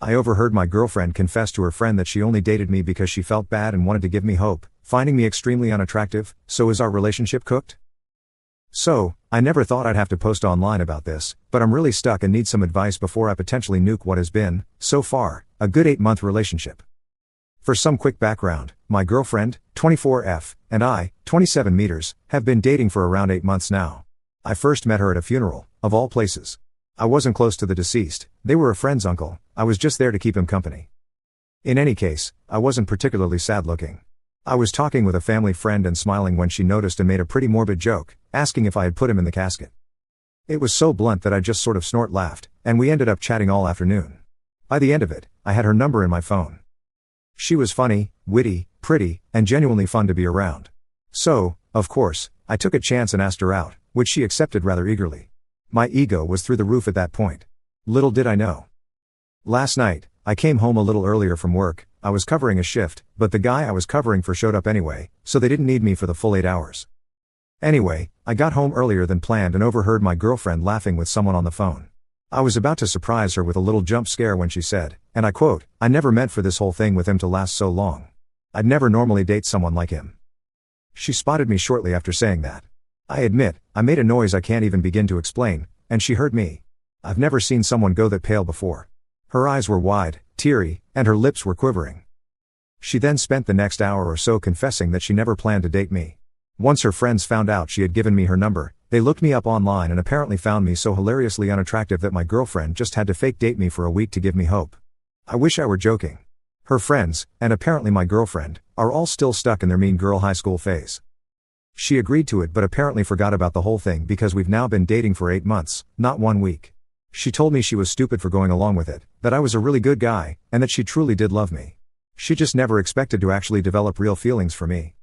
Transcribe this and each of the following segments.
I overheard my girlfriend confess to her friend that she only dated me because she felt bad and wanted to give me hope, finding me extremely unattractive. So is our relationship cooked? So, I never thought I'd have to post online about this, but I'm really stuck and need some advice before I potentially nuke what has been, so far, a good 8-month relationship. For some quick background, my girlfriend, 24F, and I, 27 meters, have been dating for around 8 months now. I first met her at a funeral, of all places. I wasn't close to the deceased, they were a friend's uncle, I was just there to keep him company. In any case, I wasn't particularly sad looking. I was talking with a family friend and smiling when she noticed and made a pretty morbid joke, asking if I had put him in the casket. It was so blunt that I just sort of snort laughed, and we ended up chatting all afternoon. By the end of it, I had her number in my phone. She was funny, witty, pretty, and genuinely fun to be around. So, of course, I took a chance and asked her out, which she accepted rather eagerly. My ego was through the roof at that point. Little did I know. Last night, I came home a little earlier from work. I was covering a shift, but the guy I was covering for showed up anyway, so they didn't need me for the full 8 hours. Anyway, I got home earlier than planned and overheard my girlfriend laughing with someone on the phone. I was about to surprise her with a little jump scare when she said, and I quote, "I never meant for this whole thing with him to last so long. I'd never normally date someone like him." She spotted me shortly after saying that. I admit, I made a noise I can't even begin to explain, and she heard me. I've never seen someone go that pale before. Her eyes were wide, teary, and her lips were quivering. She then spent the next hour or so confessing that she never planned to date me. Once her friends found out she had given me her number, they looked me up online and apparently found me so hilariously unattractive that my girlfriend just had to fake date me for a week to give me hope. I wish I were joking. Her friends, and apparently my girlfriend, are all still stuck in their mean girl high school phase. She agreed to it but apparently forgot about the whole thing because we've now been dating for 8 months, not 1 week. She told me she was stupid for going along with it, that I was a really good guy, and that she truly did love me. She just never expected to actually develop real feelings for me.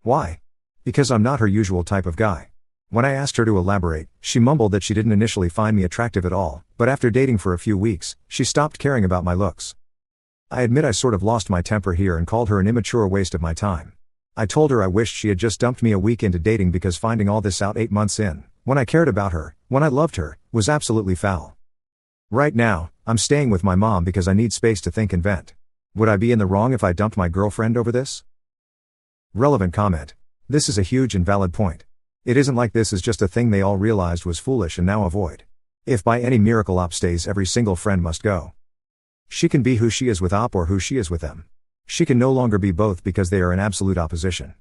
Why? Because I'm not her usual type of guy. When I asked her to elaborate, she mumbled that she didn't initially find me attractive at all, but after dating for a few weeks, she stopped caring about my looks. I admit I sort of lost my temper here and called her an immature waste of my time. I told her I wished she had just dumped me a week into dating because finding all this out 8 months in, when I cared about her, when I loved her, was absolutely foul. Right now, I'm staying with my mom because I need space to think and vent. Would I be in the wrong if I dumped my girlfriend over this? Relevant comment. This is a huge and valid point. It isn't like this is just a thing they all realized was foolish and now avoid. If by any miracle Op stays, every single friend must go. She can be who she is with Op or who she is with them. She can no longer be both because they are in absolute opposition.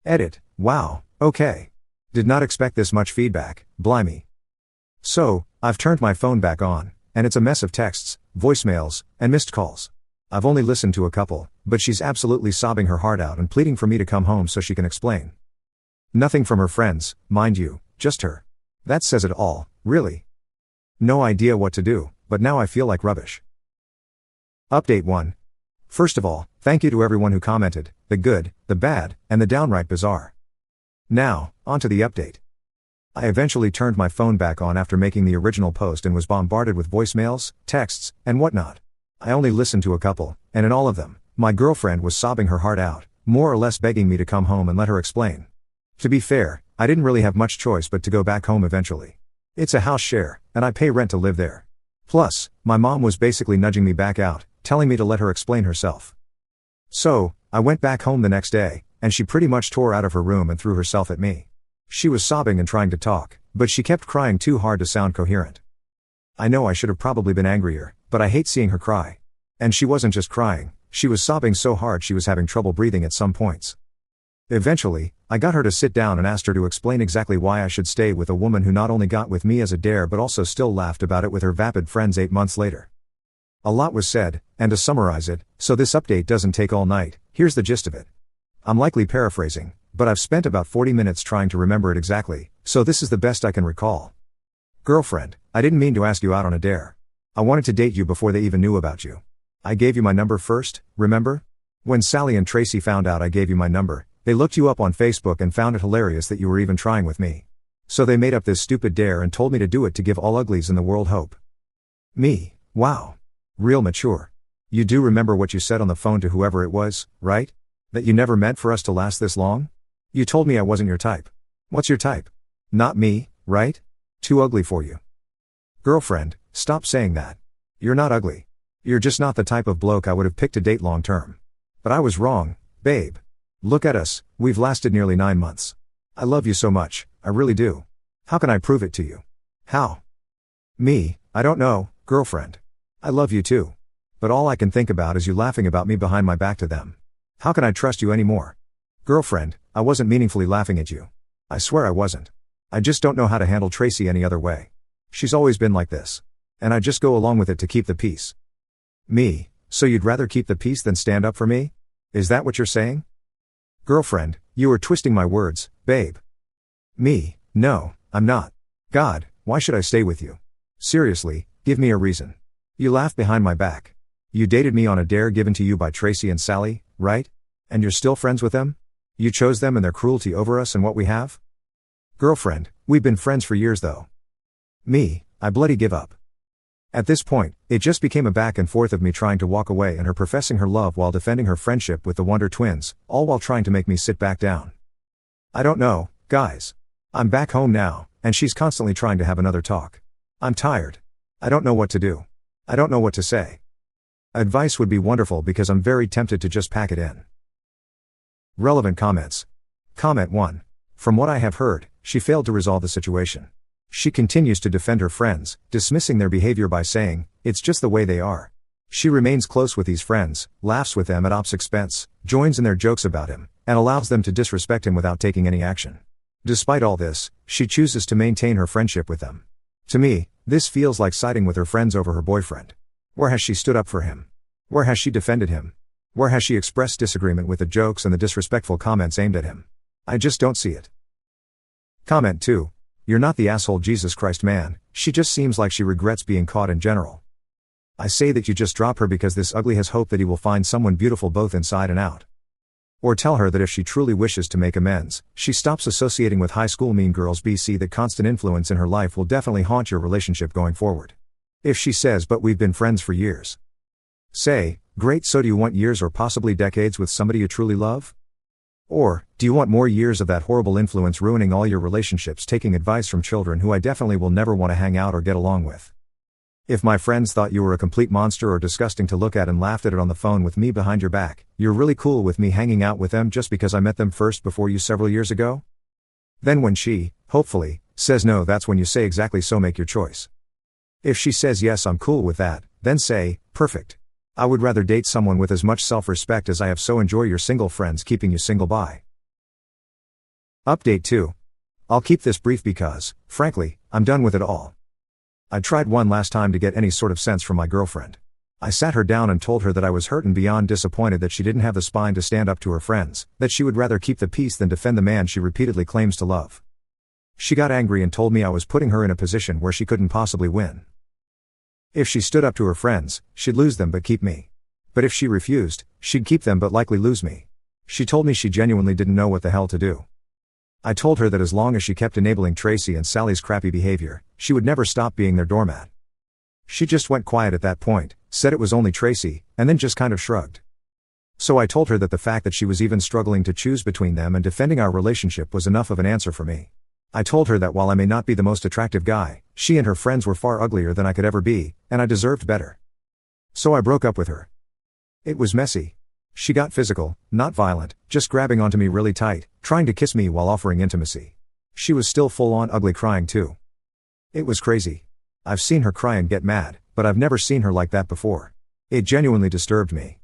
Edit. Wow, okay. Did not expect this much feedback, blimey. So, I've turned my phone back on, and it's a mess of texts, voicemails, and missed calls. I've only listened to a couple, but she's absolutely sobbing her heart out and pleading for me to come home so she can explain. Nothing from her friends, mind you, just her. That says it all, really. No idea what to do, but now I feel like rubbish. Update 1. First of all, thank you to everyone who commented, the good, the bad, and the downright bizarre. Now, on to the update. I eventually turned my phone back on after making the original post and was bombarded with voicemails, texts, and whatnot. I only listened to a couple, and in all of them, my girlfriend was sobbing her heart out, more or less begging me to come home and let her explain. To be fair, I didn't really have much choice but to go back home eventually. It's a house share, and I pay rent to live there. Plus, my mom was basically nudging me back out, telling me to let her explain herself. So, I went back home the next day, and she pretty much tore out of her room and threw herself at me. She was sobbing and trying to talk, but she kept crying too hard to sound coherent. I know I should have probably been angrier, but I hate seeing her cry. And she wasn't just crying, she was sobbing so hard she was having trouble breathing at some points. Eventually, I got her to sit down and asked her to explain exactly why I should stay with a woman who not only got with me as a dare but also still laughed about it with her vapid friends 8 months later. A lot was said, and to summarize it, so this update doesn't take all night, here's the gist of it. I'm likely paraphrasing, but I've spent about 40 minutes trying to remember it exactly, so this is the best I can recall. Girlfriend, I didn't mean to ask you out on a dare. I wanted to date you before they even knew about you. I gave you my number first, remember? When Sally and Tracy found out I gave you my number, they looked you up on Facebook and found it hilarious that you were even trying with me. So they made up this stupid dare and told me to do it to give all uglies in the world hope. Me, wow. Real mature. You do remember what you said on the phone to whoever it was, right? That you never meant for us to last this long? You told me I wasn't your type. What's your type? Not me, right? Too ugly for you. Girlfriend, stop saying that. You're not ugly. You're just not the type of bloke I would have picked to date long term. But I was wrong, babe. Look at us, we've lasted nearly 9 months. I love you so much, I really do. How can I prove it to you? How? Me, I don't know, girlfriend. I love you too. But all I can think about is you laughing about me behind my back to them. How can I trust you anymore? Girlfriend, I wasn't meaningfully laughing at you. I swear I wasn't. I just don't know how to handle Tracy any other way. She's always been like this. And I just go along with it to keep the peace. Me, so you'd rather keep the peace than stand up for me? Is that what you're saying? Girlfriend, you are twisting my words, babe. Me, no, I'm not. God, why should I stay with you? Seriously, give me a reason. You laughed behind my back. You dated me on a dare given to you by Tracy and Sally, right? And you're still friends with them? You chose them and their cruelty over us and what we have? Girlfriend, we've been friends for years though. Me, I bloody give up. At this point, it just became a back and forth of me trying to walk away and her professing her love while defending her friendship with the Wonder Twins, all while trying to make me sit back down. I don't know, guys. I'm back home now, and she's constantly trying to have another talk. I'm tired. I don't know what to do. I don't know what to say. Advice would be wonderful because I'm very tempted to just pack it in. Relevant comments. Comment 1. From what I have heard, she failed to resolve the situation. She continues to defend her friends, dismissing their behavior by saying, it's just the way they are. She remains close with these friends, laughs with them at Op's expense, joins in their jokes about him, and allows them to disrespect him without taking any action. Despite all this, she chooses to maintain her friendship with them. To me, this feels like siding with her friends over her boyfriend. Where has she stood up for him? Where has she defended him? Where has she expressed disagreement with the jokes and the disrespectful comments aimed at him? I just don't see it. Comment 2. You're not the asshole Jesus Christ man, she just seems like she regrets being caught in general. I say that you just drop her because this ugly has hope that he will find someone beautiful both inside and out. Or tell her that if she truly wishes to make amends, she stops associating with high school mean girls. BC that constant influence in her life will definitely haunt your relationship going forward. If she says but we've been friends for years. Say, great, so do you want years or possibly decades with somebody you truly love? Or, do you want more years of that horrible influence ruining all your relationships, taking advice from children who I definitely will never want to hang out or get along with? If my friends thought you were a complete monster or disgusting to look at and laughed at it on the phone with me behind your back, you're really cool with me hanging out with them just because I met them first before you several years ago? Then when she, hopefully, says no, that's when you say exactly so, make your choice. If she says yes, I'm cool with that, then say, perfect. I would rather date someone with as much self-respect as I have, so enjoy your single friends keeping you single. Bye. Update 2. I'll keep this brief because, frankly, I'm done with it all. I tried one last time to get any sort of sense from my girlfriend. I sat her down and told her that I was hurt and beyond disappointed that she didn't have the spine to stand up to her friends, that she would rather keep the peace than defend the man she repeatedly claims to love. She got angry and told me I was putting her in a position where she couldn't possibly win. If she stood up to her friends, she'd lose them but keep me. But if she refused, she'd keep them but likely lose me. She told me she genuinely didn't know what the hell to do. I told her that as long as she kept enabling Tracy and Sally's crappy behavior, she would never stop being their doormat. She just went quiet at that point, said it was only Tracy, and then just kind of shrugged. So I told her that the fact that she was even struggling to choose between them and defending our relationship was enough of an answer for me. I told her that while I may not be the most attractive guy, she and her friends were far uglier than I could ever be, and I deserved better. So I broke up with her. It was messy. She got physical, not violent, just grabbing onto me really tight, trying to kiss me while offering intimacy. She was still full-on ugly, crying too. It was crazy. I've seen her cry and get mad, but I've never seen her like that before. It genuinely disturbed me.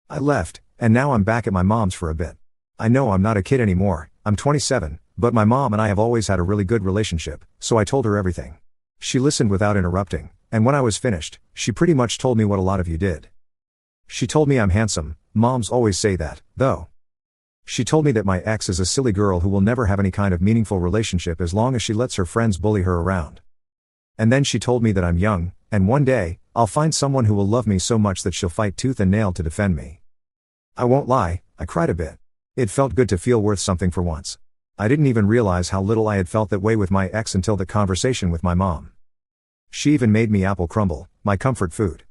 I left, and now I'm back at my mom's for a bit. I know I'm not a kid anymore, I'm 27, but my mom and I have always had a really good relationship, so I told her everything. She listened without interrupting, and when I was finished, she pretty much told me what a lot of you did. She told me I'm handsome. Moms always say that, though. She told me that my ex is a silly girl who will never have any kind of meaningful relationship as long as she lets her friends bully her around. And then she told me that I'm young, and one day, I'll find someone who will love me so much that she'll fight tooth and nail to defend me. I won't lie, I cried a bit. It felt good to feel worth something for once. I didn't even realize how little I had felt that way with my ex until the conversation with my mom. She even made me apple crumble, my comfort food.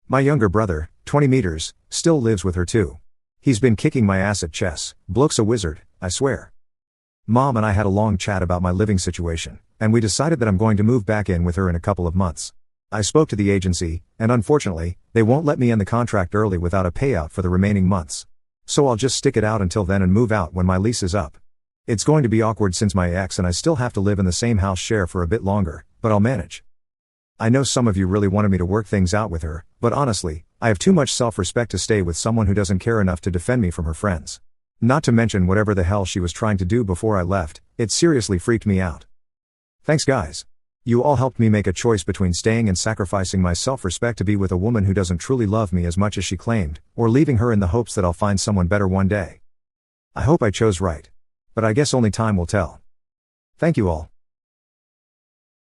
My younger brother, 20 meters, still lives with her too. He's been kicking my ass at chess, bloke's a wizard, I swear. Mom and I had a long chat about my living situation, and we decided that I'm going to move back in with her in a couple of months. I spoke to the agency, and unfortunately, they won't let me end the contract early without a payout for the remaining months. So I'll just stick it out until then and move out when my lease is up. It's going to be awkward since my ex and I still have to live in the same house share for a bit longer, but I'll manage. I know some of you really wanted me to work things out with her, but honestly, I have too much self-respect to stay with someone who doesn't care enough to defend me from her friends. Not to mention whatever the hell she was trying to do before I left, it seriously freaked me out. Thanks guys. You all helped me make a choice between staying and sacrificing my self-respect to be with a woman who doesn't truly love me as much as she claimed, or leaving her in the hopes that I'll find someone better one day. I hope I chose right. But I guess only time will tell. Thank you all.